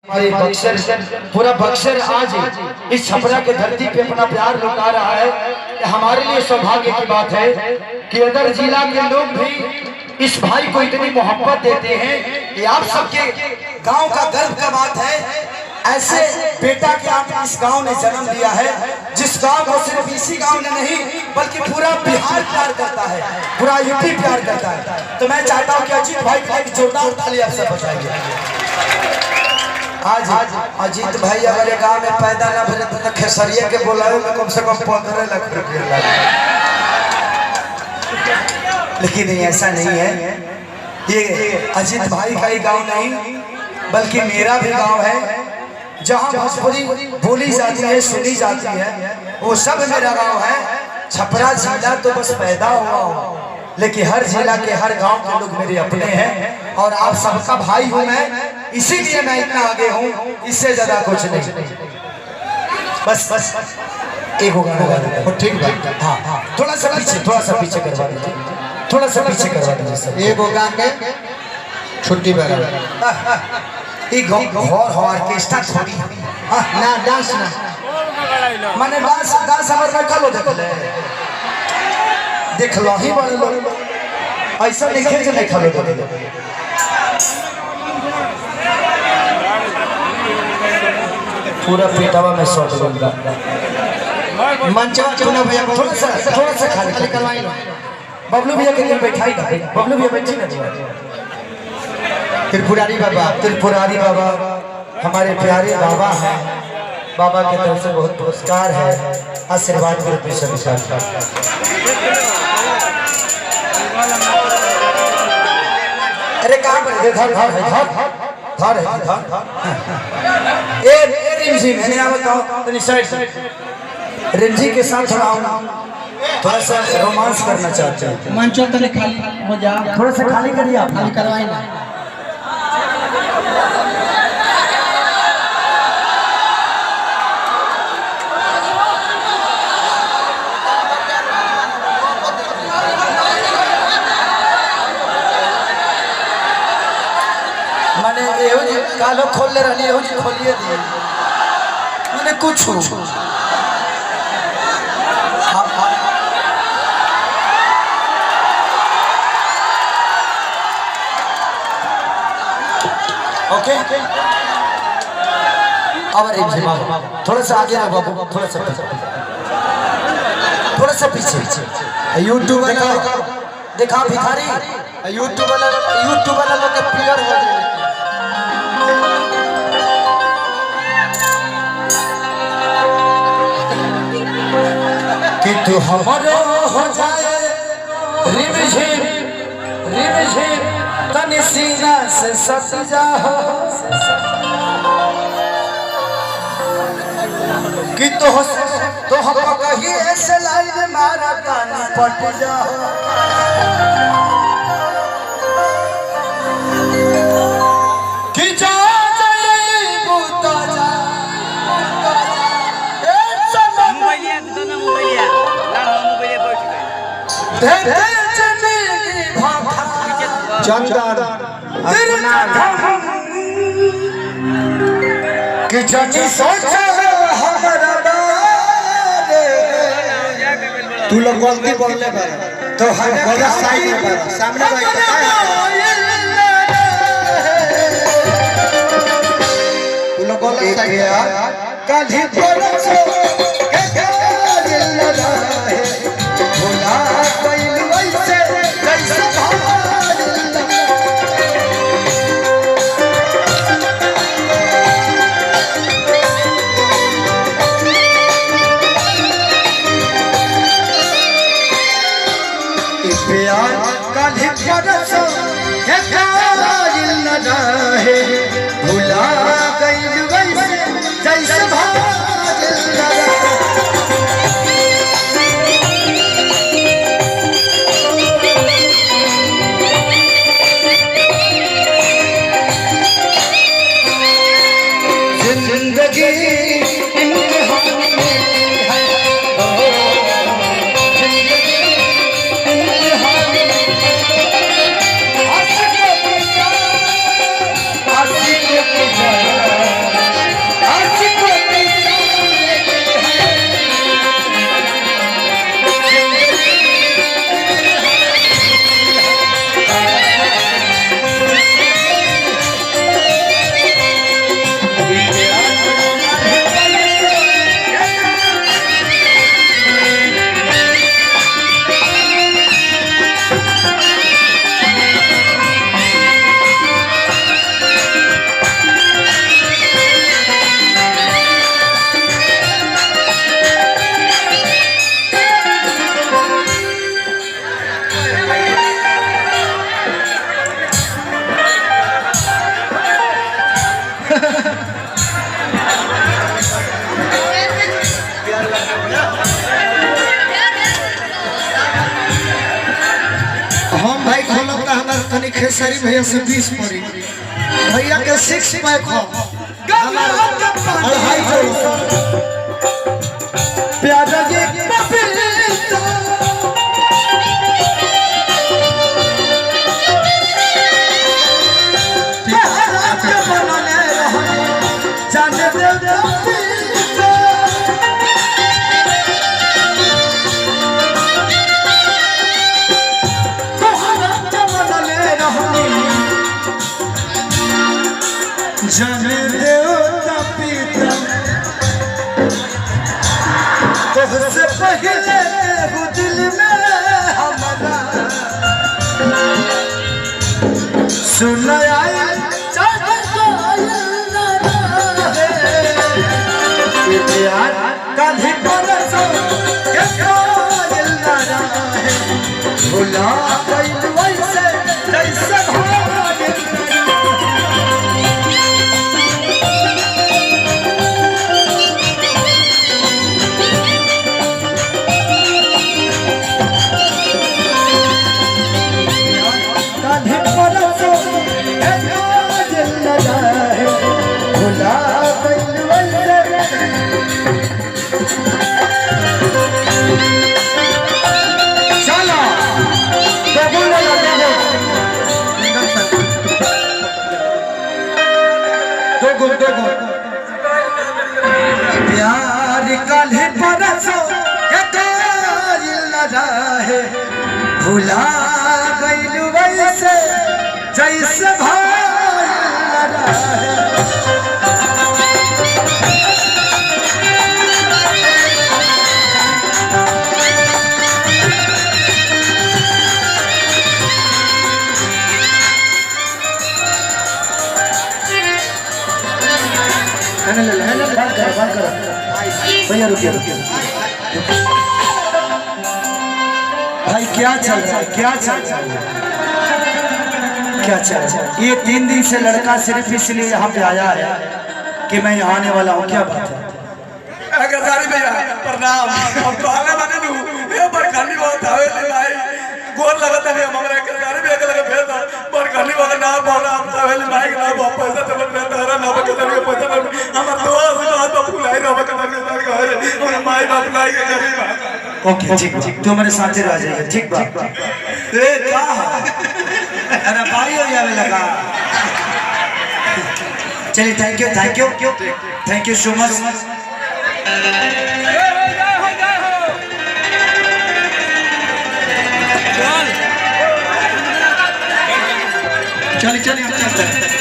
हमारे बक्सर पूरा बक्सर आज इस छपरा के धरती पे अपना प्यार लुटा रहा है। हमारे लिए सौभाग्य की बात है कि अदर जिला के लोग भी इस भाई को इतनी मोहब्बत देते हैं। ये आप सबके गांव का गर्व का बात है। ऐसे बेटा के आप इस गांव ने जन्म दिया है, जिस गांव को सिर्फ इसी गांव ने नहीं बल्कि पूरा बिहार प्यार करता है, पूरा यूपी प्यार करता है। तो मैं चाहता हूं कि अजीत भाई का एक जोरदार ताली आप सब बजाइए। आज अजीत भाई हमारे गांव में पैदा ना भरे तो खेसरिया के बोलावे में कम से कम 15 लाख रुपया लगा, लेकिन ऐसा नहीं है। ये अजीत भाई का ही गांव नहीं बल्कि मेरा भी गांव है, जहां भोजपुरी बोली जाती है, सुनी जाती है, वो सब मेरा गांव है। छपरा जिला तो बस पैदा हुआ हूँ, लेकिन हर जिला के हर गांव के लोग मेरे अपने हैं और आप सबका भाई हूं मैं, इसीलिए मैं इतना आगे हूं, इससे ज्यादा कुछ नहीं। बस एक होगा ठीक है। हाँ, थोड़ा सा पीछे करवा दीजिए, थोड़ा सा पीछे करवा दीजिए। एक होगा के छुट्टी बराबर एक घर ऑर्केस्ट्रा थोड़ी ना डांस ना माने डांस हमर रखल हो देख लो ही बन लो ऐसा लिखे के नहीं खलो पूरा पेटावा में शॉट बंदा मंचवा चुना भैया थोड़ा सा खाली करवाई लो। बबलू भैया के बैठाई ना, बबलू भैया बैठी ना। त्रिपुरारी बाबा हमारे प्यारे बाबा हैं, बाबा की तरफ से बहुत पुरस्कार है, आशीर्वाद के रूप में स्वीकार। अरे कहाँ पर घर है रिमझी मैंने आप बताओ तो साइड रिमझी के साथ थोड़ा सा रोमांस करना चाहते हैं। मंचो तो खाली हो जा, थोड़ा सा खाली करिए आप, खाली करवाई ना। कालो खोल ले रही है, खोलिए दी मैंने कुछ ओके। अब थोड़ा सा आगे ना बाबू, थोड़ा सा पीछे। यूट्यूब वाला देखा भिखारी, यूट्यूब वाला लोग प्रियर हो गए कि तू हमारो हो जाए रिमझिम तनी सीना से सट जाओ कि तो हम कहीं ऐसे लाइन मारा तानी पट जाओ कि जा कि जानी सोचा हमारा तू लोग गलती बोलने पर तो हम गलत साइड पर सामने तू लोग गलत साइड कभी परसों के दिल लगा है भुला गइल वैसे कैसे भुला गइल वैसे जैसे जिंदगी खेसारी भैया से 20 पड़ी भैया के 6 पैक हो अढ़ाई जोड़ प्यारा जी पपीता जाने दे पपीता जाने देवता पिता तुझसे पहले वो दिल में हमारा सुनाया प्यार कभी परसों के कायल ना रहे भुला गई वैसे जैसे प्यार काले परसों के कायल न रहे भुला गइल वैसे जैसे भाई न रहे भैया रुकिए भाई क्या चल रहा है क्या चल रहा है क्या चल रहा है ये 3 दिन से लड़का सिर्फ इसलिए यहाँ पे आया है कि मैं यहाँ आने वाला हूँ क्या बात है प्रणाम हम तो आने वाले नु ये बरखानी बहुत आवे भाई गोर लगता है हमरा के गाड़ी में लगे भेज दो बरखानी वाला ना बोला हम आवे भाई ना बहुत पैसा चलत रहता है ना बके के पैसा हम दोस्त ना तो फुलाई रहा बके के घर हम माई बाप लाई के गरीब ओके ठीक तू मेरे साथ रह जाइए ठीक बात ए क्या अरे भाई हो जावे लगा चलिए थैंक यू सो मच चलिए हम चलते हैं